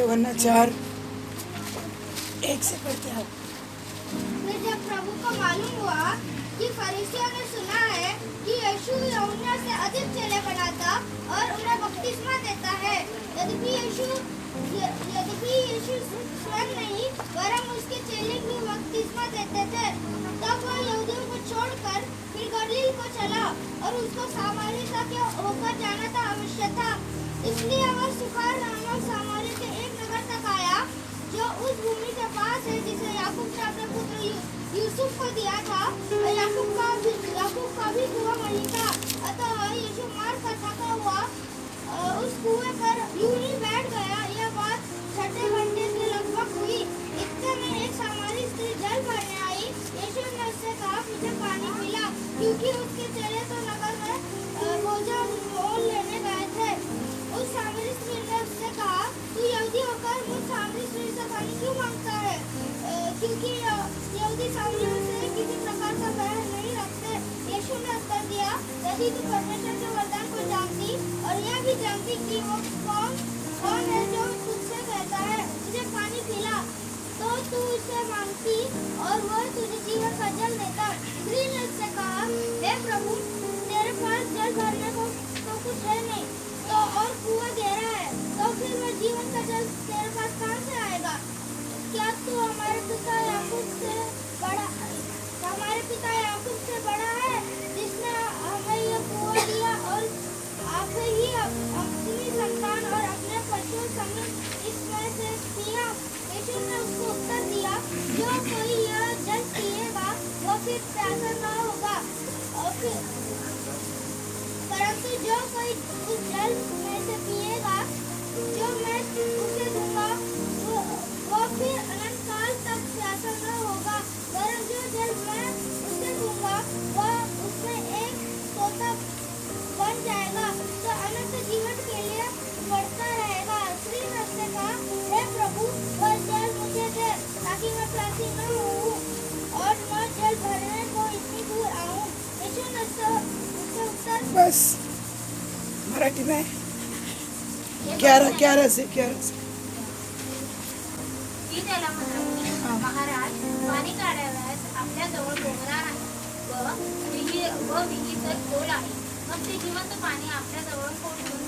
यूहन्ना 4 1 से पढ़ते हैं। फिर जब प्रभु को मालूम हुआ कि फरीसियों ने सुना है कि यीशु यूहन्ना से अधिक चेले बनाता और उन्हें बपतिस्मा देता है, यद्यपि यीशु स्वयं नहीं वरन उसके चेले भी बपतिस्मा देते थे, तब वह यहूदियों को छोड़कर फिर गलील को चला और उसको सामरिया तक होकर जाना था आवश्यक था। इसलिए वह सुखार नामक सामरिया के एक नगर तक आया जो उस भूमि के पास है जिसे याकूब ने अपने पुत्र यूसुफ को दिया था। याकूब का भी कुआं वहीं था। अतः यीशु मार कर थका हुआ उस कुएं पर यूं ही बैठ गया। यह बात 6 घंटे के लगभग हुई। इतने में एक सामरी स्त्री जल भरने आई। यीशु ने उससे कहा, मुझे पानी पिला, क्योंकि उसके चेले तो नगर में भोजन मोल लेने गए थे। उस सामरी स्त्री ने उससे कहा, तू यहूदी होकर मुझ सामरी स्त्री से पानी क्यों मांगता है? क्योंकि यहूदी सामरियों से किसी प्रकार का बैर नहीं रखते। यीशु ने उत्तर दिया, यदि तू परमेश्वर के वरदान को जानती और यह भी जानती कि वो कौन है जो तुझसे कहता है, मुझे पानी पिला, तो तू उससे मांगती और वह तुझे जीवन का जल देता। स्त्री ने उससे कहा, हे प्रभु, तेरे पास जल भरने को तो कुछ है नहीं, तो और कुआं गहरा है, तो फिर वह जीवन का जल तेरे पास कहाँ से आएगा? क्या तू हमारे पिता याकूब से बड़ा है, जिसने हमें यह कुआं दिया और आप ही अपनी संतान और अपने पशुओं समेत इसमें से पिया? यीशु ने उसको उत्तर दिया, जो कोई यह जल पिएगा वह फिर प्यासा न होगा, परंतु जो कोई उस जल में से पिएगा जो मैं उसे दूंगा वह फिर अनंत काल तक प्यासा न होगा, वरन जो जल मैं उसे दूंगा वह उसमें एक सोता बन जाएगा तो अनंत जीवन के लिए बढ़ता रहेगा। स्त्री ने उससे कहा, हे प्रभु, वह जल मुझे दे, ताकि मैं प्यासी न होऊं और न जल भरने को इतनी दूर आऊं। यीशु ने उससे उत्तर बस मराठी में 11 से ती त्याला म्हणाली, महाराज, पाणी काढावयास आपल्याजवळ डोंगरा नाही व विहीर तर खोल आहे. मग ते जिवंत पाणी आपल्याजवळ कोठून?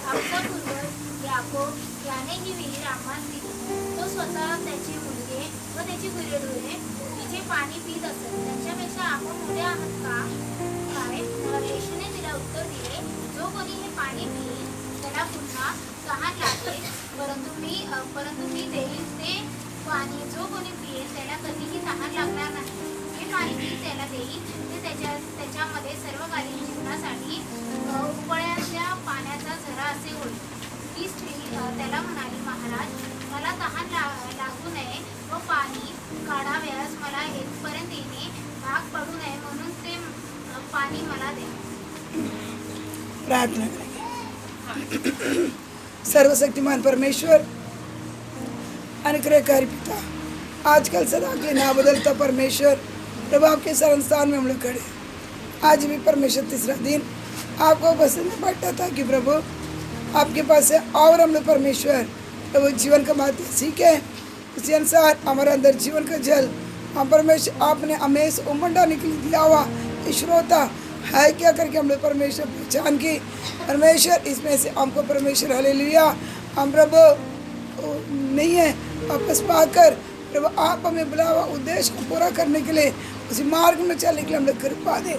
आमचा पूर्वज याकोब याने ही विहीर आम्हाला दिली. तो स्वतः, त्याची मुलगे व त्याची गुरेढोरे तिचे पाणी पित असत. त्यांच्यापेक्षा आपण मोठे आहात का? काय? येशूने तिला उत्तर दिले, जो कोणी हे पाणी पिईल त्याला पुन्हा तहान लागेल, परंतु मी देईल ते पाणी जो कोणी पिईल त्याला कधीही तहान लागणार नाही. हे पाणी मी त्याला देईल ते त्याच्यामध्ये सर्वकालीन जीवनासाठी उपळ्याच्या पाण्याचा झरा असे होईल. ती स्त्री त्याला म्हणाली, महाराज, मला तहान लागू नये व पाणी काढावयास मला येथपर्यंत येणे भाग पडू नये, म्हणून ते पाणी मला दे. प्रार्थना करेंगे। सर्वशक्तिमान परमेश्वर, अनुग्रहकारी पिता, आजकल सदा के ना बदलता परमेश्वर, प्रभु आपके शरण स्थान में हम लोग खड़े। आज भी परमेश्वर तीसरा दिन आपको पसंद पड़ता था कि प्रभु आपके पास है और हम लोग परमेश्वर प्रभु जीवन का बात सीखे, उसी अनुसार हमारे अंदर जीवन का जल हम परमेश्वर आपने हमें उमंडा निकल दिया हुआ श्रोता है क्या करके हम लोग परमेश्वर पहचान की। परमेश्वर इसमें से हमको परमेश्वर हालेलुया हम प्रभु नहीं है वापस पाकर प्रभु आप हमें बुलावा उद्देश्य को पूरा करने के लिए उसी मार्ग में चलने के लिए हम लोग कृपा दे।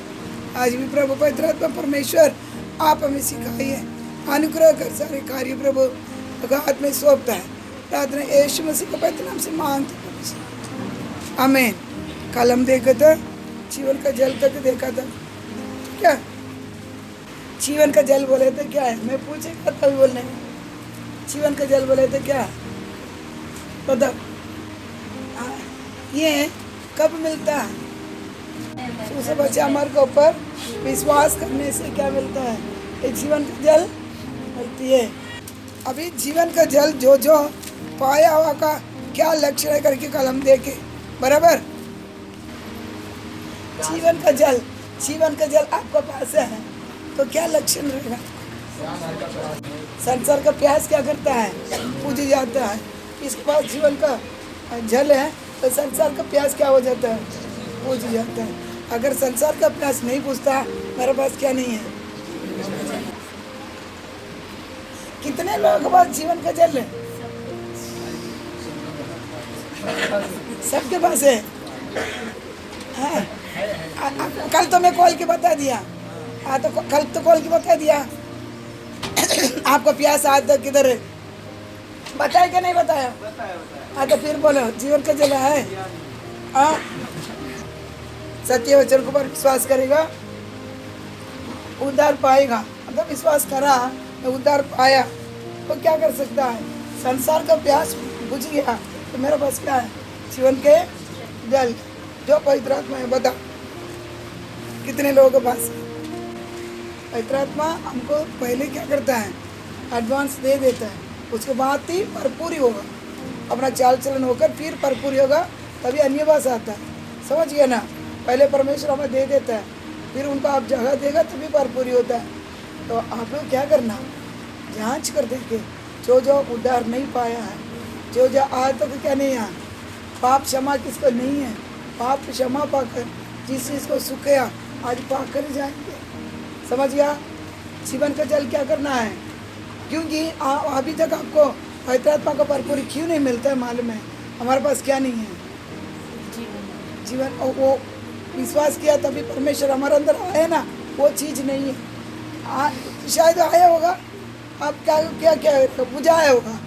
आज भी प्रभु पवित्र आत्मा परमेश्वर आप हमें सिखाइए, अनुग्रह कर सारे कार्य प्रभु हाथ में सौंपता है। प्रार्थना यीशु मसीह के पवित्र नाम से मांगते आमीन। कल हम देखा था जीवन का जल तक देखा था, क्या जीवन का जल बोले तो क्या है? मैं पूछेगा तभी बोलने जीवन का जल बोले तो क्या बताओ? ये कब मिलता है? उसे बच्चे हमारे के ऊपर विश्वास करने से क्या मिलता है? एक जीवन का जल मिलती है। अभी जीवन का जल जो पाया हुआ का क्या लक्ष्य है करके कल हम देखे, बराबर? जीवन का जल आपके पास है तो क्या लक्षण रहेगा? संसार का प्यास क्या करता है? बुझ जाता है। इसके पास जीवन का जल है तो संसार का प्यास क्या हो जाता है? बुझ जाता है। अगर संसार का प्यास नहीं बुझता, मेरे पास क्या नहीं है? कितने लोगों के पास जीवन का जल है? सबके पास है। हाँ। कल तो मैं कॉल के बता दिया। हाँ, तो कल तो कॉल के बता दिया। आपका प्यास आज तक किधर है? बताया क्या नहीं बताया? हाँ, तो फिर बोलो जीवन का जल है। हाँ, सत्य वचन के ऊपर विश्वास करेगा, उद्धार पाएगा। मतलब विश्वास करा तो उद्धार पाया, तो क्या कर सकता है? संसार का प्यास बुझ गया तो मेरे पास क्या है? जीवन के जल, जो पवित्र आत्मा है। बता कितने लोगों के पास? पवित्र आत्मा हमको पहले क्या करता है? एडवांस दे देता है, उसके बाद ही भरपूरी होगा। अपना चाल चलन होकर फिर भरपूरी होगा, तभी अन्य भाषा आता है। समझ गए ना? पहले परमेश्वर हमें दे देता है, फिर उनको आप जगह देगा तभी भरपूरी होता है। तो आप लोग क्या करना? जांच कर देंगे जो जो उद्धार नहीं पाया है, जो जो आज तक क्या नहीं है, पाप क्षमा किसको नहीं है, पाप क्षमा पाकर जिस चीज़ को सुखया आज पाकर जाएंगे। समझ गया? जीवन का जल क्या करना है? क्योंकि अभी तक आपको पवित्र आत्मा का भरपूरी क्यों नहीं मिलता है? मालूम है हमारे पास क्या नहीं है? जीवन। वो विश्वास किया तभी परमेश्वर हमारे अंदर आया ना, वो चीज़ नहीं है। शायद आया होगा, आप क्या क्या क्या बुझाया होगा।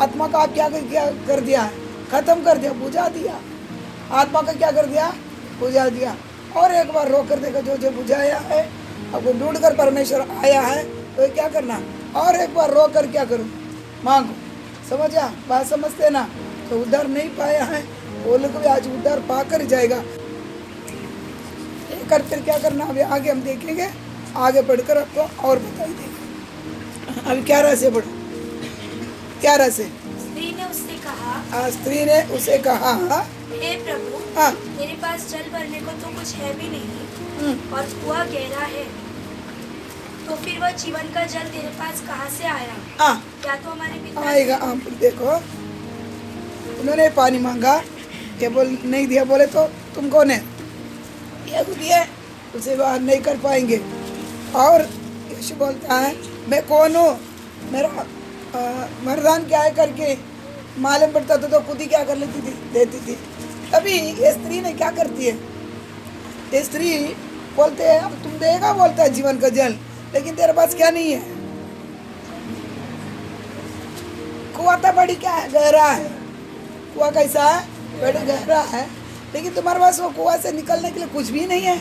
आत्मा का आप क्या कर दिया है? खत्म कर दिया, बुझा दिया। आत्मा का क्या कर दिया? बुझा दिया। और एक बार रो कर देखा, जो जो बुझाया है आपको ढूंढ कर परमेश्वर आया है, तो क्या करना? और एक बार रो कर क्या करो? मांगो। समझा? बात समझते ना? तो उद्धार नहीं पाया है वो लोग भी आज उद्धार पाकर जाएगा। कर फिर क्या करना? अभी आगे हम देखेंगे, आगे बढ़कर आपको और बताई देंगे। अभी 11 से बढ़ो। 11 से। स्त्री ने उससे कहा, स्त्री ने उसे कहा, हे प्रभु, हाँ, मेरे पास जल भरने को तो कुछ है भी नहीं और कुआं गहरा है, तो फिर वह जीवन का जल तेरे पास कहाँ से आया? हाँ, क्या तो हमारे पिता आएगा। आप देखो, उन्होंने पानी मांगा, ये बोल नहीं दिया, बोले तो तुम कौन है? ये दिए, उसे बाहर नहीं कर पाएंगे। और यीशु बोलता है, मैं कौन हूँ? मेरा मर्दान क्या है करके मालूम पड़ता तो खुद ही क्या कर लेती थी, देती थी। तभी ये स्त्री ने क्या करती है? ये स्त्री बोलते हैं अब तुम देगा, बोलता है जीवन का जल, लेकिन तेरे पास क्या नहीं है? कुआं तो बड़ी क्या है? गहरा है। कुआं कैसा है? बड़ी गहरा है, लेकिन तुम्हारे पास वो कुआं से निकलने के लिए कुछ भी नहीं है।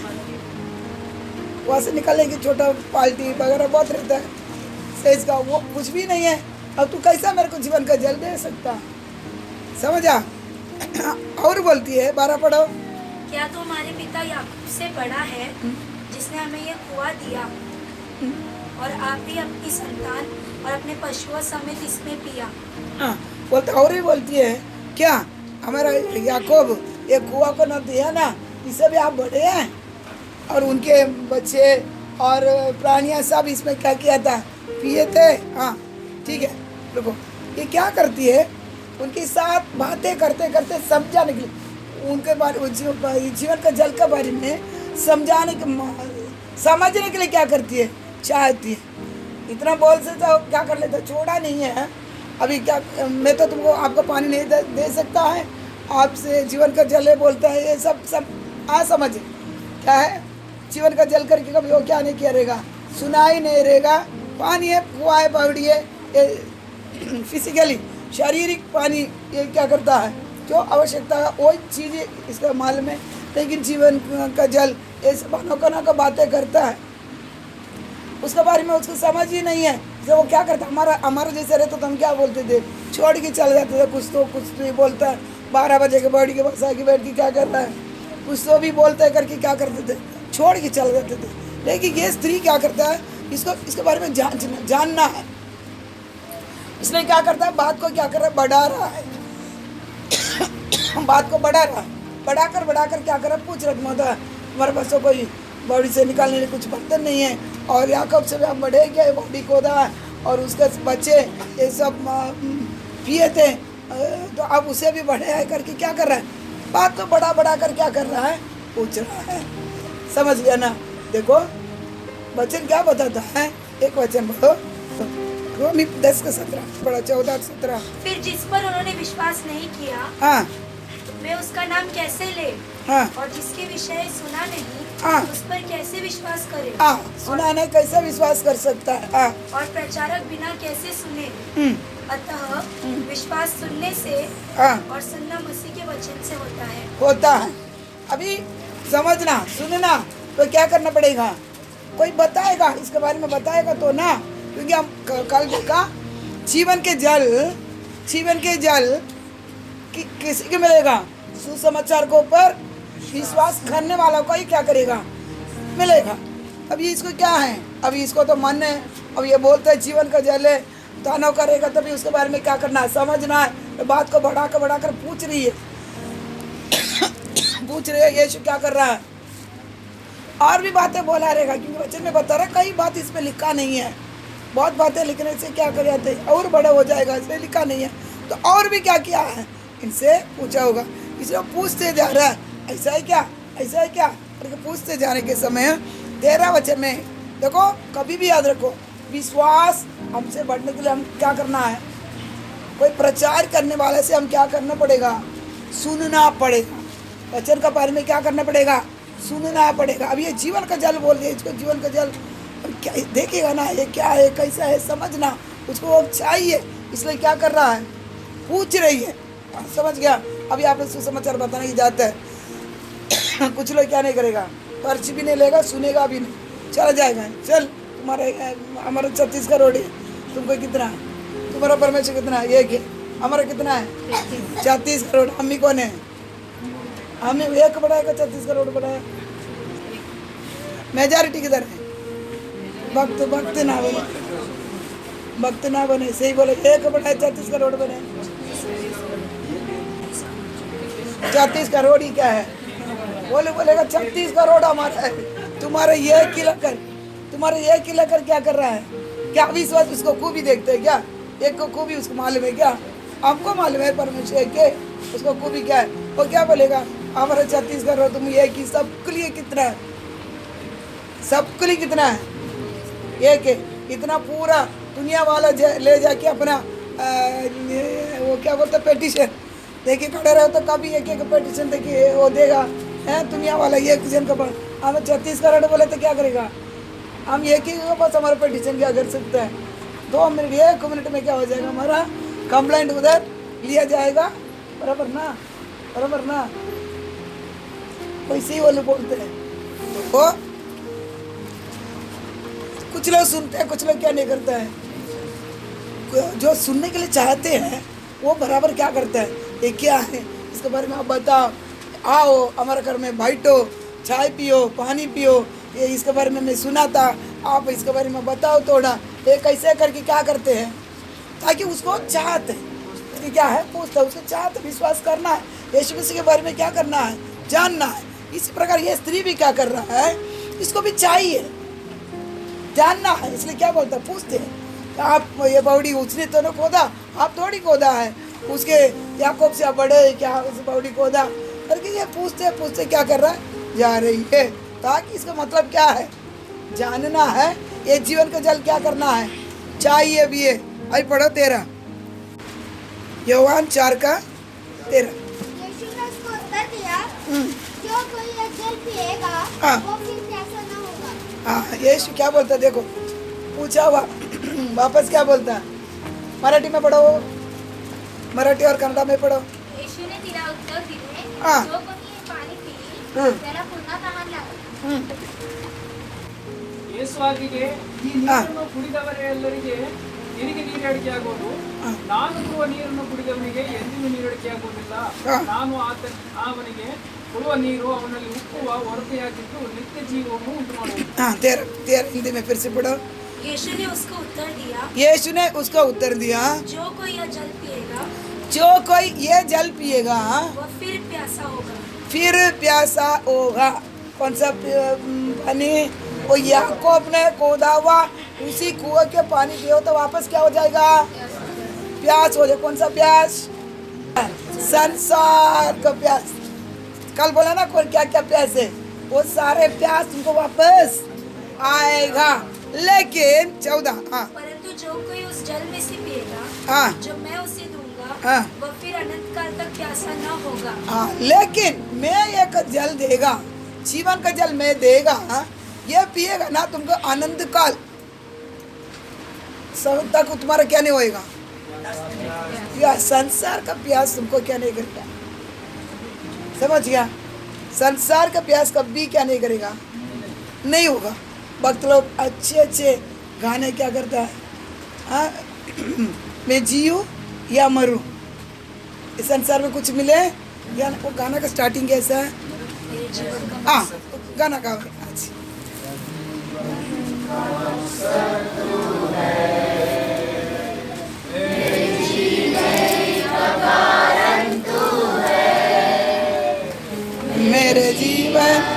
कुआं से निकलने की छोटा पाल्टी वगैरह बहुत रहता है सेज का, वो कुछ भी नहीं है। अब तू कैसा मेरे को जीवन का जल दे सकता? समझा? और बोलती है, 12 पढ़ो। क्या तो हमारे पिता याकूब से बड़ा है जिसने हमें यह कुआं दिया और आप भी अपनी संतान और अपने पशुओं समेत इसमें पिया? हाँ, बोलता और ही बोलती है, क्या हमारा याकूब ये कुआं को न दिया ना, इससे भी आप बड़े हैं? और उनके बच्चे और प्राणियां सब इसमें क्या किया था? पिए थे। हाँ ठीक है, देखो ये क्या करती है? उनके साथ बातें करते करते समझाने के लिए, उनके बारे जीवन का जल के बारे में समझाने के, समझने के लिए क्या करती है? चाहती है। इतना बोल से तो क्या कर लेता? छोड़ा नहीं है। अभी क्या, मैं तो तुमको आपको पानी नहीं दे सकता है, आपसे जीवन का जल है बोलता है। ये सब समझ क्या है? जीवन का जल करके कभी वो क्या नहीं किया रहेगा? सुना ही नहीं रहेगा। पानी है, कुआं है, बावड़ी है, ये फिजिकली शारीरिक पानी ये क्या करता है? जो आवश्यकता है वो चीज़ इसका मालूम है, लेकिन जीवन का जल ये सब अनोखा का बातें करता है, उसके बारे में उसको समझ ही नहीं है। जब वो क्या करता, हमारा जैसे रहता तो हम क्या बोलते थे? छोड़ के चल जाते थे। कुछ तो ही बोलता है, 12 बजे के बॉडी के बस आके बैठ के क्या कर रहा है, कुछ तो भी बोलते हैं करके क्या करते थे? छोड़ के चल जाते थे। लेकिन ये स्त्री क्या करता है? इसके बारे में जानना है, इसलिए क्या करता है? बात को क्या कर रहा है? बढ़ा रहा है। बात को बढ़ा रहा है, बढ़ाकर क्या कर रहा है? पूछ रहा है, तुम्हारे पास तो कोई बॉडी से निकालने के लिए कुछ बर्तन नहीं है, और याकूब से भी हम बढ़े क्या ये बॉडी खोदा और उसके बच्चे ये सब पिए थे, तो अब उसे भी बढ़े है करके क्या कर रहा है, बात को बड़ा बड़ा कर क्या कर रहा है, पूछ रहा है। समझ गया ना? देखो वचन क्या बताता है, एक वचन बोलो, रोमी 10:17 पढ़ो, 14-17। फिर जिस पर उन्होंने विश्वास नहीं किया हाँ वे उसका नाम कैसे ले, हाँ और जिसके विषय सुना नहीं हाँ उस पर कैसे विश्वास करे, हाँ, सुना नहीं कैसे विश्वास कर सकता है? हाँ और प्रचारक बिना कैसे सुने। हम्म, अतः विश्वास सुनने से हाँ और सुनना मसीह के वचन से होता है। होता है। अभी समझना सुनना तो क्या करना पड़ेगा, कोई बताएगा इसके बारे में बताएगा तो ना, क्योंकि हम कल देखा जीवन के जल किसी को मिलेगा, सुसमाचार के ऊपर विश्वास करने वाला को ही क्या करेगा, मिलेगा। अभी इसको क्या है, अभी इसको तो मन है, अब ये बोलते हैं जीवन का जल है, दानव करेगा तभी उसके बारे में क्या करना है, समझना है। तो बात को बढ़ाकर पूछ रही है यीशु क्या कर रहा है, और भी बातें बोला रहेगा, क्योंकि वचन में बता रहा है कई बात इसमें लिखा नहीं है। बहुत बातें लिखने से क्या कर जाते हैं और बड़ा हो जाएगा, इसमें लिखा नहीं है। तो और भी क्या किया है, इनसे पूछा होगा, इसलिए पूछते जा रहा है ऐसा है क्या, ऐसा है क्या, करके पूछते जाने के समय 13 वचन में देखो, कभी भी याद रखो विश्वास हमसे बढ़ने के लिए हम क्या करना है, कोई प्रचार करने वाले से हम क्या करना पड़ेगा, सुनना पड़ेगा। वचन का बारे में क्या करना पड़ेगा, सुनना पड़ेगा। अब ये जीवन का जल बोल दिया, इसको जीवन का जल क्या देखेगा ना, ये क्या है कैसा है समझना उसको, वो चाहिए, इसलिए क्या कर रहा है, पूछ रही है। समझ गया? अभी आप सुसमाचार बताने की जाता है कुछ लोग क्या नहीं करेगा, पर्ची भी नहीं लेगा, सुनेगा भी नहीं, चला जाएगा। चल तुम्हारे हमारा 36 करोड़ है, तुमको कितना है, तुम्हारा परमेश्वर कितना है, एक है, हमारा कितना है 36 करोड़। हम ही कौन है, हमें एक बढ़ाएगा 36 करोड़ बढ़ाया, मेजॉरिटी किधर है, भक्त ना बने, सही बोले, एक बढ़ाए 36 करोड़ बने। 36 करोड़ ही क्या है, बोलेगा 36 करोड़ हमारा है, तुम्हारे एक ही लेकर क्या कर रहा है, क्या विश्वास उसको खूबी देखते हैं क्या, एक को खूबी उसको मालूम है क्या, हमको मालूम है परमेश्वर के, उसको खूबी क्या है, वो क्या बोलेगा हमारे 36 करोड़, तुम एक ही, सबके लिए कितना है, सबके लिए कितना है, एक है, इतना पूरा दुनिया वाला ले जाके अपना वो क्या बोलते पेटिशन देखिए खड़े रहे तो कभी एक पेटिशन देखिए वो देगा है, दुनिया वाला एक जन का पास, हमें 36 करोड़ बोले तो क्या करेगा, हम एक ही के पास हमारा पेटिशन क्या कर सकते हैं, 2 मिनट 1 मिनट में क्या हो जाएगा, हमारा कंप्लेंट उधर लिया जाएगा, बराबर ना, वैसे ही वो लोग बोलते हैं। तो कुछ लोग सुनते हैं, कुछ लोग क्या नहीं करते हैं, जो सुनने के लिए चाहते हैं वो बराबर क्या करता है, ये क्या है इसके बारे में आप बताओ, आओ हमारे घर में बैठो, चाय पियो, पानी पियो, ये इसके बारे में मैं सुना था, आप इसके बारे में बताओ थोड़ा, ये कैसे करके क्या करते हैं, ताकि उसको चाहते उसकी क्या है पूछता, उसको चाहते विश्वास करना है, यीशु मसीह के बारे में क्या करना है, जानना है। इसी प्रकार ये स्त्री भी क्या कर रहा है, इसको भी चाहिए जानना है, इसलिए क्या बोलता है, पूछते हैं आप ये बावड़ी उसने तो ना खोदा, आप थोड़ी खोदा है, उसके याकूब से बड़े क्या उस बावड़ी खोदा करके ये पूछते क्या कर रहा है, जा रही है, ताकि इसका मतलब क्या है, जानना है, ये जीवन का जल क्या करना है, चाहिए भी है। आई पढ़ो 13 यूहन्ना 4:13। यीशु ने उसको उत्तर दिया, जो कोई यह जल पिएगा हाँ। वो फिर प्यासा न होगा। हाँ यीशु क्या बोलता है, देखो पूछा हुआ वापस क्या बोलता है, मराठी में पढ़ो, मराठी और कन्नडा में पढ़ो। येशूने तिला उत्तर दिले, हा. जो कोणी हे पाणी पिईल हं. त्याला पुन्हा तहान लागेल. ಯೇಸುವಾಗಿಗೆ ಈ ನೀರನ್ನು ಕುಡಿದವರ ಎಲ್ಲರಿಗೆ ತಿರುಗಿ ನೀರಡಿಕೆಯಾಗುವುದು, ನಾನು ಕೊಡುವ ನೀರನ್ನು ಕುಡಿದವನಿಗೆ ಎಂದಿಗೂ ನೀರಡಿಕೆಯಾಗುವುದಿಲ್ಲ, ನಾನು ಅವನಿಗೆ ಕೊಡುವ ನೀರು ಅವನಲ್ಲಿ ಉಕ್ಕುವ ಹೊರತೆಯಾಗಿದ್ದು ನಿತ್ಯ ಜೀವವನ್ನು ಉಂಟು ಮಾಡುವುದು. हाँ 13 हिंदी में फिर से पढ़ो। यीशु ने उसको उत्तर दिया, यीशु ने उसको उत्तर दिया, जो कोई यह जल पिएगा जो कोई ये जल पिएगा वह फिर प्यासा होगा, फिर प्यासा होगा। कौन सा पानी, वो याकूब ने खोदा हुआ उसी कुएं के पानी पियो तो वापस क्या हो जाएगा? प्यास हो जाए। कौन सा प्यास? संसार का प्यास। कल बोला ना कौन क्या क्या प्यास है, वो सारे प्यास तुमको वापस आएगा। लेकिन 14 हाँ परंतु जो कोई उस जल में से पिएगा हाँ जो मैं उसे दूंगा हाँ वह फिर अनंत काल तक प्यासा न होगा। हाँ, लेकिन मैं एक जल देगा, जीवन का जल मैं देगा, ये पिएगा ना तुमको आनंद काल सब तक तुम्हारा क्या नहीं होएगा? प्यास। संसार का प्यास तुमको क्या नहीं करेगा? समझ गया? संसार का प्यास कभी क्या नहीं करेगा? नहीं होगा। भक्त लोग अच्छे अच्छे गाने क्या करता है, हाँ मैं जीऊँ या मरूँ, इस संसार में कुछ मिले या वो गाना का स्टार्टिंग कैसा है? मेरे जीवन का हाँ गाना का आज मेरे जीवन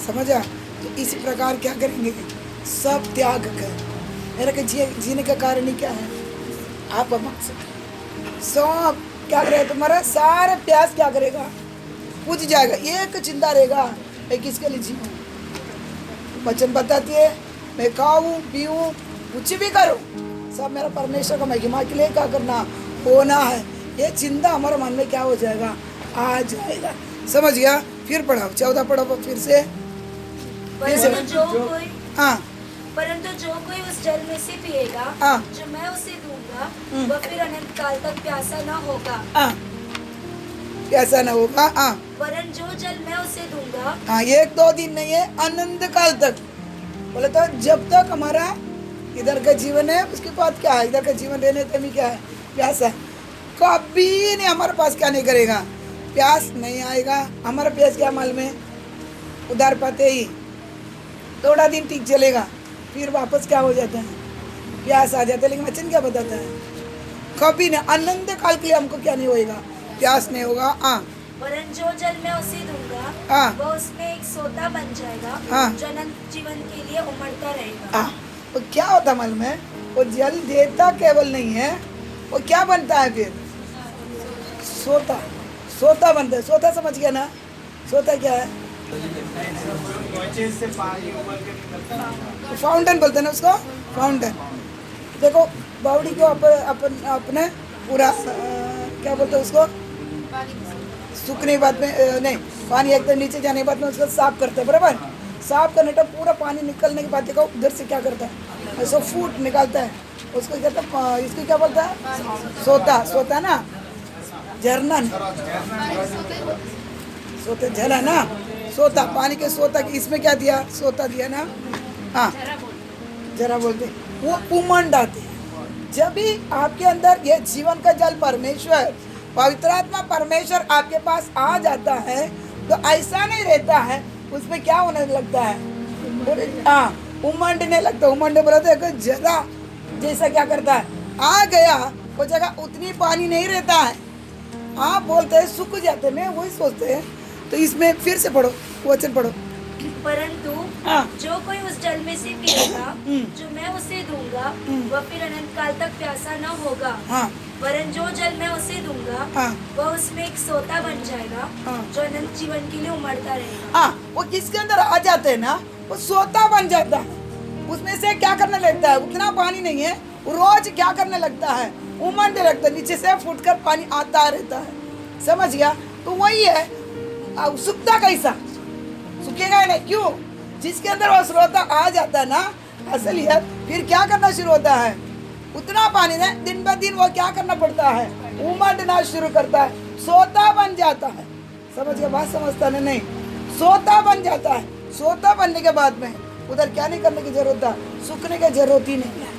समझा? तो इसी प्रकार क्या करेंगे? सब त्याग कर मेरे के जीने का कारण ही क्या है? आप मकसद सब क्या करेगा? तुम्हारा सारे प्यास क्या करेगा? बुझ जाएगा। एक चिंता रहेगा, मैं किसके लिए जीऊँ? वचन बताती है मैं खाऊं पीऊं कुछ भी करूं सब मेरा परमेश्वर का महिमा के लिए क्या करना होना है। ये चिंता हमारे मन में क्या हो जाएगा? आ जाएगा। समझ गया? फिर पढ़ाओ 14 पढ़ो फिर से। परंतु जो कोई उस जल में से पिएगा जो मैं उसे दूंगा वह फिर अनंत काल तक प्यासा न होगा। प्यासा न होगा। वरन जो जल मैं उसे दूंगा 1-2 दिन नहीं है, अनंत काल तक। बोले तो जब तक हमारा इधर का जीवन है उसके बाद क्या है? इधर का जीवन रहने तक भी क्या है? प्यासा है। कभी नहीं हमारे पास क्या नहीं करेगा? प्यास नहीं आएगा। हमारा प्यास क्या मालूम है? उधार पाते ही थोड़ा दिन ठीक चलेगा, फिर वापस क्या हो जाता है? प्यास आ जाता है। लेकिन वचन क्या बताता है? कभी नहीं, अनंत काल के लिए हमको क्या नहीं होएगा? प्यास नहीं होगा। वरन जो जल मैं उसे दूंगा हाँ। वह उसमें एक सोता बन जाएगा हाँ। जो अनंत जीवन के लिए उमड़ता रहेगा। तो क्या होता मालूम है, वो जल देता केवल नहीं है, वो क्या बनता है फिर, सोता, सोता बनता है। सोता समझ गया ना, सोता क्या है, फाउंटेन बोलते हैं ना उसको, फाउंटेन। देखो बावड़ी को अपने पूरा क्या बोलते हैं उसको, सूखने के बाद में नहीं, पानी एकदम नीचे जाने के बाद में उसको साफ करते हैं, बराबर। साफ करने का पूरा पानी निकलने के बाद देखो उधर से क्या करता है, ऐसा फूट निकालता है, उसको कहते हैं, इसको क्या बोलता है, सोता। सोता ना, झरना नहीं, सोते झरा ना, सोता, पानी के सोता। इसमें क्या दिया, सोता दिया ना, हाँ, जरा बोलते वो उमंड आते हैं। जब भी आपके अंदर ये जीवन का जल परमेश्वर, पवित्र आत्मा परमेश्वर आपके पास आ जाता है, तो ऐसा नहीं रहता है, उसमें क्या होने लगता है, हाँ, उमंडने लगता है। उमंडने बोलते हैं जरा जैसा क्या करता है, आ गया वो जगह उतनी पानी नहीं रहता है, आप बोलते हैं सूख जाते हैं, वही सोचते हैं। तो इसमें फिर से पढ़ो, वचन पढ़ो। परंतु हाँ। जो कोई उस जल में से पिएगा जो मैं उसे दूंगा, वह फिर अनंत काल तक प्यासा न होगा। हाँ। वरन जो जल मैं उसे दूंगा हाँ। वह उसमें एक सोता बन जाएगा हाँ। जो अनंत जीवन के लिए उमड़ता रहेगा। हाँ, वो किसके अंदर आ जाते हैं ना, वो सोता बन जाता है। उसमें से क्या करने लगता है, उतना पानी नहीं है, वो रोज क्या करने लगता है, उमड़ने लगता है, नीचे से फुटकर पानी आता रहता है, समझ गया। तो वही है, सूखता कैसा, सूखेगा नहीं, क्यों, जिसके अंदर वो श्रोता आ जाता है ना, असलियत, फिर क्या करना शुरू होता है, उतना पानी ने दिन ब दिन वो क्या करना पड़ता है, उमड़ना शुरू करता है, सोता बन जाता है। समझ गया, बात समझता नहीं, सोता बन जाता है। सोता बनने के बाद में उधर क्या नहीं करने की जरूरत है, सूखने की जरूरत ही नहीं है।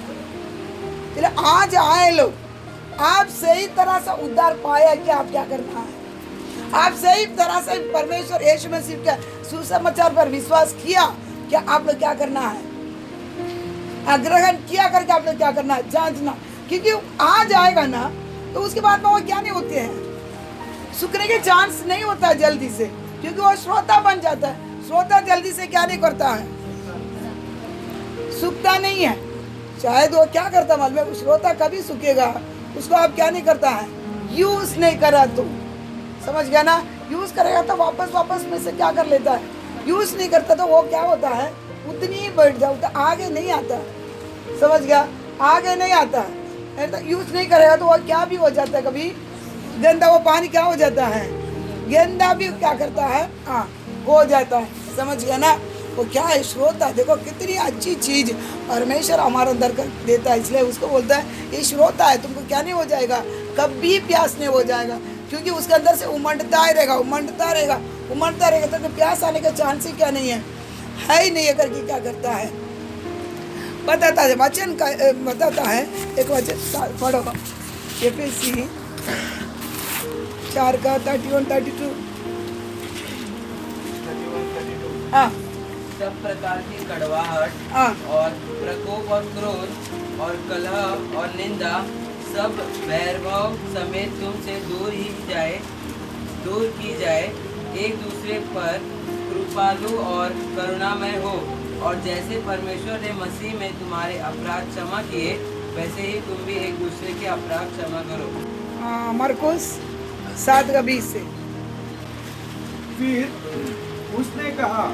इसलिए आज आए लोग, आप सही तरह से उद्धार पाया कि आप क्या करना है, आप सही तरह से परमेश्वर यीशु मसीह के सुसमाचार पर विश्वास किया, क्या आप लोग क्या करना है, ग्रहण किया करके आप लोग क्या करना है, जांचना। क्योंकि आ जाएगा ना, तो उसके बाद में वो क्या नहीं होते हैं, सूखने के चांस नहीं होता है जल्दी से, क्योंकि वो श्रोता बन जाता है। श्रोता जल्दी से क्या नहीं करता है, सूखता नहीं है। शायद वो क्या करता मालूम है, श्रोता कभी सूखेगा, उसको आप क्या नहीं करता है, यूज नहीं करा तो, समझ गया ना, यूज करेगा तो वापस में से क्या कर लेता है, यूज नहीं करता तो वो क्या होता है, उतनी ही बैठ जाता, आगे नहीं आता, समझ गया, आगे नहीं आता है। तो यूज नहीं करेगा तो वो क्या भी हो जाता है, कभी गंदा, वो पानी क्या हो जाता है, गंदा भी क्या करता है, हाँ, हो जाता है, समझ गया ना। वो क्या है, श्रोता, देखो कितनी अच्छी चीज परमेश्वर हमारे अंदर कर देता है, इसलिए उसको बोलता है ये श्रोता है, तुमको क्या नहीं हो जाएगा, कभी प्यास नहीं हो जाएगा, क्योंकि उसके अंदर से उमड़ता रहेगा, उमड़ता रहेगा, उमड़ता रहेगा, तो प्यास आने का चांस ही क्या नहीं है ही नहीं है। करके क्या करता है, बताता है, वचन का बताता है, एक वचन पढ़ो, एफएसी 4 का 31-32। हाँ, सब प्रकार की कड़वाहट हाँ, और प्रकोप और क्रोध और कलह और निंदा सब वैरभाव समेत तुमसे दूर की जाए, एक दूसरे पर कृपालु और करुणामय हो, और जैसे परमेश्वर ने मसीह में तुम्हारे अपराध क्षमा किए, वैसे ही तुम भी एक दूसरे के अपराध क्षमा करो। मरकुस 7:20 से। फिर उसने कहा,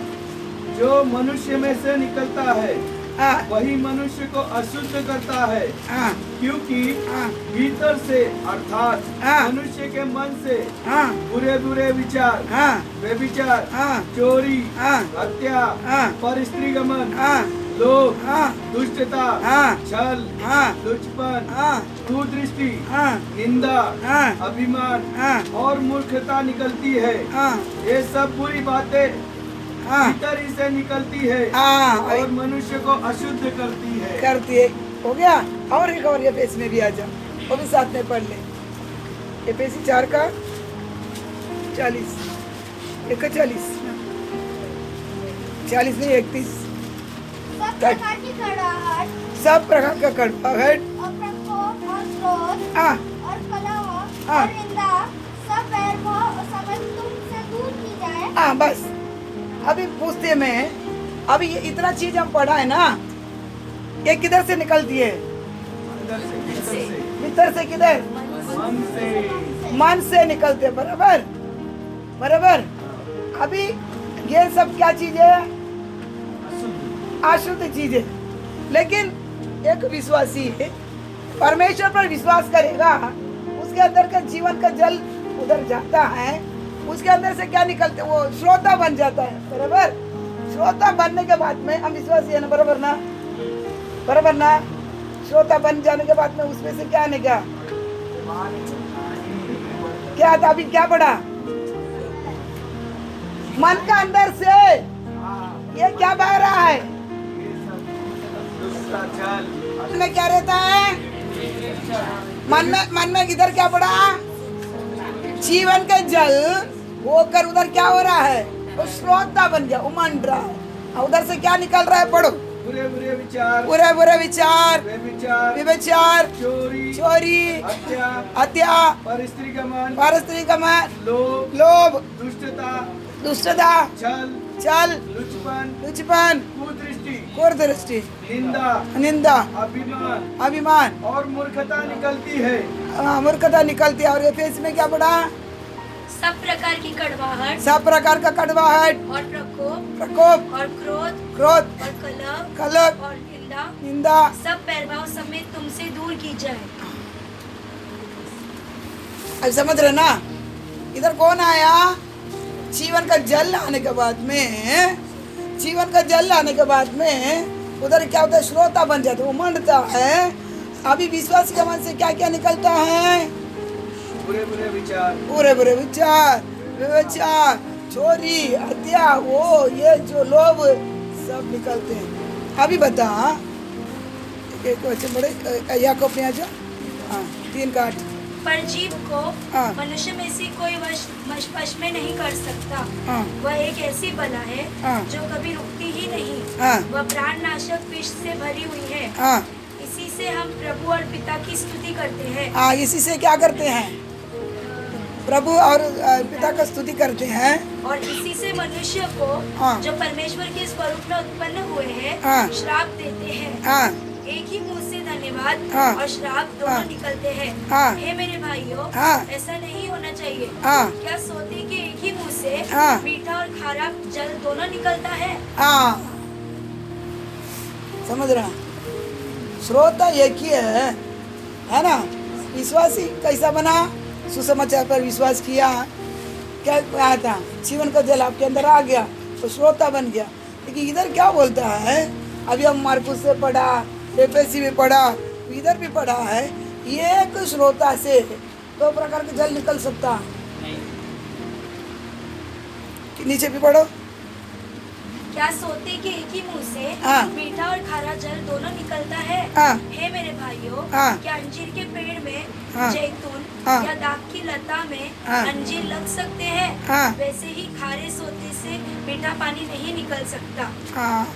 जो मनुष्य में से निकलता है हाँ, वही मनुष्य को अशुद्ध करता है, हाँ, क्योंकि हाँ, भीतर से अर्थात हाँ, मनुष्य के मन से हाँ, बुरे विचार, हाँ, व्यभिचार, हाँ, चोरी, हाँ, हत्या, हाँ, परस्त्रीगमन, हाँ, लोभ, हाँ, दुष्टता, हाँ, छल, हाँ, लुचपन, हाँ, कुदृष्टि, हाँ, निंदा, हाँ, अभिमान हाँ, और मूर्खता निकलती है। हाँ, ये सब बुरी बातें हाँ, भीतर ही से निकलती है हाँ, और मनुष्य को अशुद्ध करती है। करती है। हो गया, और एक और एफएसी में भी आ जाओ, वो भी साथ में पढ़ ले। एफएसी 4 का 40, 41, 40 नहीं 31। सब प्रकार की कड़वाहट सब प्रकार का कड़वाहट और प्रकोप और क्रोध हाँ, और कलह हाँ। और निंदा सब वैरभाव और समझ तुमसे दूर की जाए, हाँ बस अभी पूछते मैं, अभी ये इतना चीज हम पढ़ा है ना, ये किधर से निकलती है? अंदर से, भीतर से किधर? मन से। मन से निकलते हैं, बराबर बराबर। अभी ये सब क्या चीज है? अशुद्ध चीज है। लेकिन एक विश्वासी है, परमेश्वर पर विश्वास करेगा, उसके अंदर का जीवन का जल उधर जाता है, उसके अंदर से क्या निकलते? वो श्रोता बन जाता है, बराबर। श्रोता बनने के बाद में हम विश्वासी है ना, बराबर ना, बराबर ना। श्रोता बन जाने के बाद में उसमें से क्या आने का? क्या था? अभी क्या पढ़ा? मन का अंदर से ये क्या बह रहा है? मन में क्या रहता है? मन में इधर क्या पड़ा? जीवन का जल होकर उधर क्या हो रहा है? वो श्रोता बन गया, उमंड रहा है। और उधर से क्या निकल रहा है? पढ़ो। बुरे बुरे विचार, बुरे बुरे विचार, व्यभिचार, व्यभिचार, चोरी, चोरी, हत्या, हत्या, परस्त्री गमन, परस्त्री गमन, लोभ, लोभ, दुष्टता, दुष्टता, छल, छल, लुचपन, लुचपन, कुदृष्टि, कुदृष्टि, निंदा, निंदा, अभिमान अभिमान और मूर्खता निकलती है। मूर्खता निकलती है। और ये फेस में क्या पड़ा? सब प्रकार की कड़वाहट सब प्रकार का कड़वाहट और प्रकोप प्रकोप और क्रोध क्रोध और कलह कलह और निंदा निंदा सब बैरभाव समेत तुमसे दूर की जाए। अब समझ रहे ना? इधर कौन आया? जीवन का जल आने के बाद में, जीवन का जल आने के बाद में उधर क्या होता है? श्रोता बन जाता है, वो मंडता है। अभी विश्वास के मन से क्या क्या निकलता है? बुरे बुरे विचार, पूरे बुरे विचार, व्यभिचार, चोरी, हत्या, वो ये जो लोभ सब निकलते हैं। अभी बता, एक बच्चे बड़े याकूब में आ जा, हाँ 3:8। पर जीव को हाँ। मनुष्य में से कोई वश में नहीं कर सकता। हाँ। वह एक ऐसी बला है हाँ। जो कभी रुकती ही नहीं। हाँ। वह प्राण नाशक विष से भरी हुई है। हाँ इसी से हम प्रभु और पिता की स्तुति करते हैं। हाँ, इसी से क्या करते हैं? प्रभु और पिता का स्तुति करते हैं। और इसी से मनुष्य को हाँ। जो परमेश्वर के स्वरूप में उत्पन्न हुए हैं हाँ। श्राप देते हैं। हाँ एक ही मुंह से धन्यवाद हाँ। और श्राप दोनों हाँ। निकलते हैं। हाँ। हे मेरे भाइयों, हाँ। ऐसा नहीं होना चाहिए। हाँ। क्या सोते के एक ही मुंह से हाँ। मीठा और खारा जल दोनों निकलता है? हाँ, समझ रहा? श्रोता एक ही है ना? विश्वासी कैसा बना? सुसमाचार पर विश्वास किया, क्या आया था? जीवन का जल आपके अंदर आ गया, तो श्रोता बन गया। लेकिन इधर क्या बोलता है? अभी हम मार्कुस से पढ़ा, एफएससी भी पढ़ा, इधर भी पढ़ा है, एक श्रोता से 2 प्रकार के जल निकल सकता है। नीचे भी पढ़ो। क्या सोते के एक ही मुंह से हाँ। मीठा और खारा जल दोनों निकलता है? हाँ। हे मेरे भाइयों, हाँ। क्या अंजीर के पेड़ में हाँ। जैतून हाँ। या दाख की लता में हाँ। अंजीर लग सकते हैं? हाँ। वैसे ही खारे सोते से मीठा पानी नहीं निकल सकता। हाँ,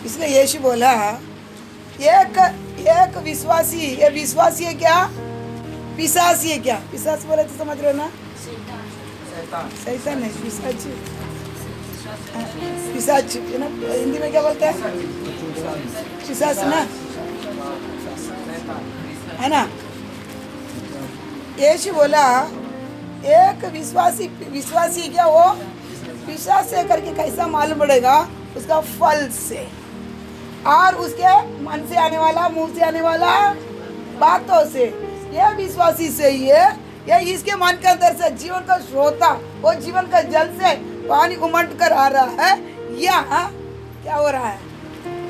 इसलिए यीशु बोला एक विश्वासी, ये विश्वासी है क्या? पिशाची है क्या? पिशाच बोले तो समझ रहे हो ना? शैतान नहीं, पिशाच। पिशाच है ना, हिंदी में क्या बोलते हैं? पिशाच ना, है ना? यीशु बोला एक विश्वासी है क्या? वो पिशाच से करके कैसा मालूम पड़ेगा? उसका फल से, और उसके मन से आने वाला, मुंह से आने वाला बातों से। ये विश्वासी से ही है, ये इसके मन के अंदर से जीवन का श्रोता, वो जीवन का जल से पानी उमड़ कर आ रहा है। यहाँ क्या हो रहा है?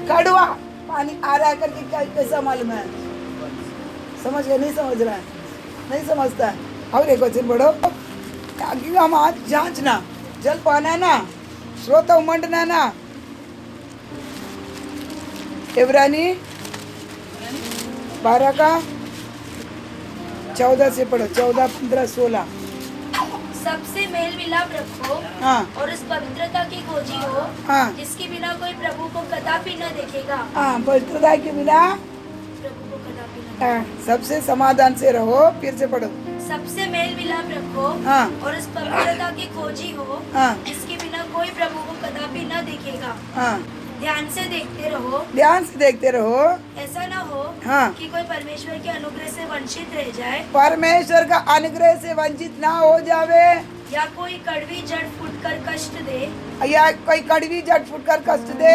कड़वा पानी आ रहा है करके कैसा मालूम है? समझ गए? नहीं समझ रहा है? नहीं समझता है। और एक वचन बढ़ो, आगे हम आज जांचना, जल पाना ना, श्रोता उमड़ना ना। इब्रानी 12 का 14 से पढ़ो, 14, 15, 16। सबसे मेल मिलाप रखो हाँ। और उस पवित्रता की खोजी हो हाँ। जिसके बिना कोई प्रभु को कदापि न देखेगा। हाँ, पवित्रता के बिना प्रभु को कदापि न। हाँ, सबसे समाधान से रहो। फिर से पढ़ो। सबसे मेल मिलाप रखो हाँ। और उस पवित्रता की खोजी हो हाँ। जिसके बिना कोई प्रभु को कदापि न देखेगा। हाँ, ध्यान से देखते रहो, ध्यान से देखते रहो। ऐसा न हो हाँ। कि कोई परमेश्वर के अनुग्रह से वंचित रह जाए, परमेश्वर का अनुग्रह से वंचित ना हो जावे, या कोई कड़वी जड़ फूटकर कष्ट दे, या कोई कड़वी जट फुट कर कष्ट दे,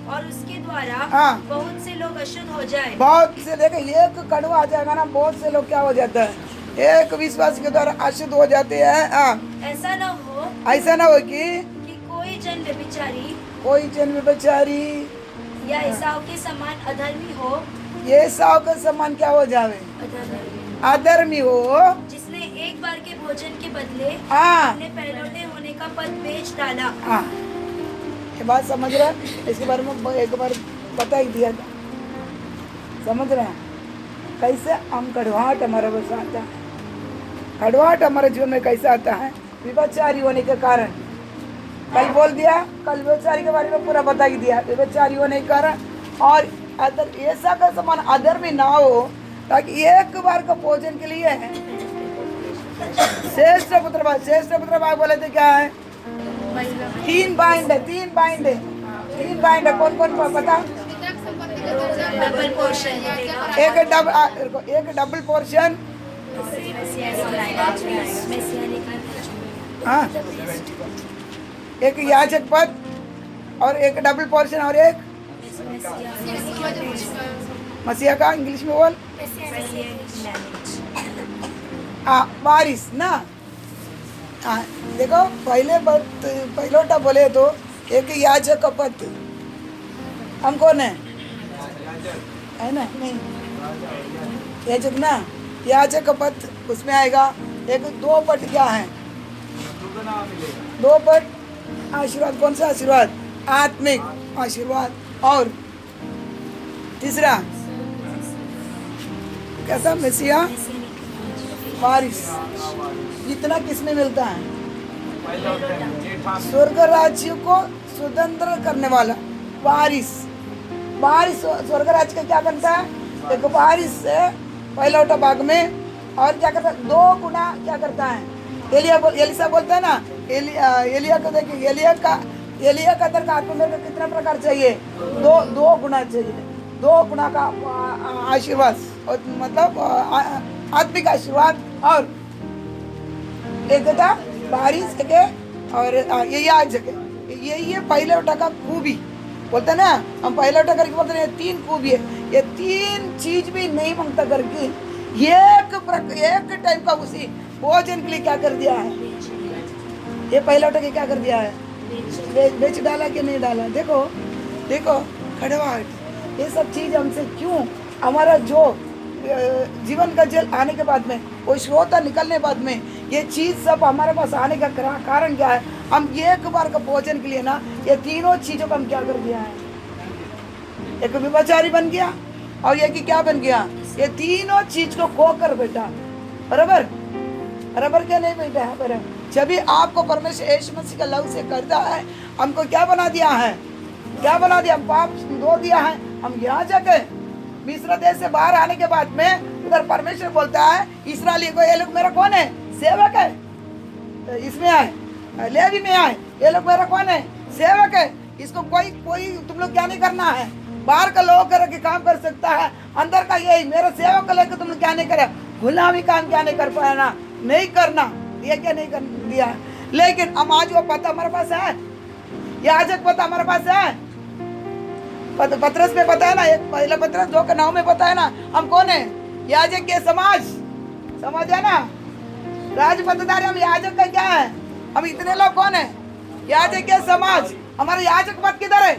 और उसके द्वारा हाँ। बहुत से लोग अशुद्ध हो जाए। बहुत से देखो, एक कड़वा आ जाएगा ना, बहुत से लोग क्या हो जाता है, एक विश्वास के द्वारा अशुद्ध हो जाते हैं। हाँ, ऐसा न हो ऐसा ना हो कि कोई जन व्यभिचारी कोई जन्म बेचारी या एसाव के समान अधर्मी हो, ये साव का समान क्या हो जावे, अधर्मी हो, जिसने एक बार के भोजन के बदले हाँ। अपने पहलौठे होने का पद बेच डाला। हाँ, ये बात समझ रहे हैं? इसके बारे में एक बार बता ही दिया था, समझ रहे हैं? कैसे हम कड़वाहट हमारे बस आता है, कड़वाहट हमारे जीवन में कैसे आता है, विभचारी होने के कारण। कल बोल दिया, कल विभचारी के बारे में पूरा बता ही दिया, विभचारी होने के कारण। और अदर ऐसा का समान अधर्मी ना हो, ताकि एक बार का भोजन के लिए श्रेष्ठ पुत्र भाग बोले थे क्या है, 3 बाइंड है, 3 बाइंड है, 3 बाइंड है। कौन कौन पता? डबल पोर्शन एक डबल पोर्शन, हाँ, एक याजक पद और एक डबल पोर्शन और एक मसीहा का इंग्लिश में बोल, वारिस ना। हाँ, देखो पहलोटा बोले तो एक याजक का पद, हम कौन है ना? नहीं, याजक ना, याजक का पद उसमें आएगा। एक 2 पद क्या है, 2 पद आशीर्वाद। कौन सा आशीर्वाद? आत्मिक आशीर्वाद। और तीसरा कैसा? मसीहा वारिस। इतना किसमें मिलता है? स्वर्ग राज्य को स्वतंत्र करने वाला वारिस। वारिस स्वर्ग राज्य का क्या बनता है? एक वारिस से पहलौठा भाग में, और क्या करता है? 2 गुना क्या करता है? एलिसा बोलता है ना, एलिया को देखिए, एलिया का अंदर का आत्मा में कितना प्रकार चाहिए? 2 गुना चाहिए, 2 गुना का आशीर्वाद, और मतलब आत्मिक आशीर्वाद। और एक था बारिश के, और ये याजक है। ये पहलौठा का खूबी बोलते ना, हम पहलौठा करके बोलते हैं 3 खूबी है। ये 3 चीज भी नहीं मांगता करके एक टाइम का उसी भोजन के लिए क्या कर दिया है? ये पहलौठा के क्या कर दिया है? बेच डाला कि नहीं डाला? देखो देखो, कड़वाहट, ये सब चीज हमसे क्यों? हमारा जो जीवन का जल आने के बाद में, वो श्रोता निकलने के बाद में, ये चीज सब हमारे पास आने का कारण क्या है? हम एक बार का भोजन के लिए ना, ये तीनों चीजों को हम क्या कर दिया है? एक विभचारी बन गया, और ये कि क्या बन गया? ये तीनों चीज को खोकर बैठा। बराबर क्या नहीं बैठा है? बराबर। जब भी आपको परमेश्वर यीशु मसीह का लव से करता है, हमको क्या बना दिया है? क्या बना दिया? पाप धो दिया है। हम याजक है। मिस्र देश से बाहर आने के बाद में उधर परमेश्वर बोलता है इस्राएली को, ये लोग मेरा कौन है? सेवक है। तो इसमें आए, लेवी में आए, ये लोग मेरा कौन है? सेवक है। इसको कोई तुम लोग क्या नहीं करना है? बाहर का लोग करके काम कर सकता है, अंदर का यही मेरा सेवक को लेकर तुम लोग क्या नहीं करे? गुलामी काम क्या नहीं कर पाया ना? नहीं करना, ये क्या नहीं कर दिया? लेकिन हम आज वो पता हमारे पास है, याजक पता हमारे पास है। पत्रस में पता है ना, एक पहला पत्रस 2:9 में पता है ना, हम कौन है? याजक के समाज, समझ है ना? राजपत्रधारी हम याजक का क्या है? हम इतने लोग कौन है? याजक के समाज। हमारा याजक पद किधर है?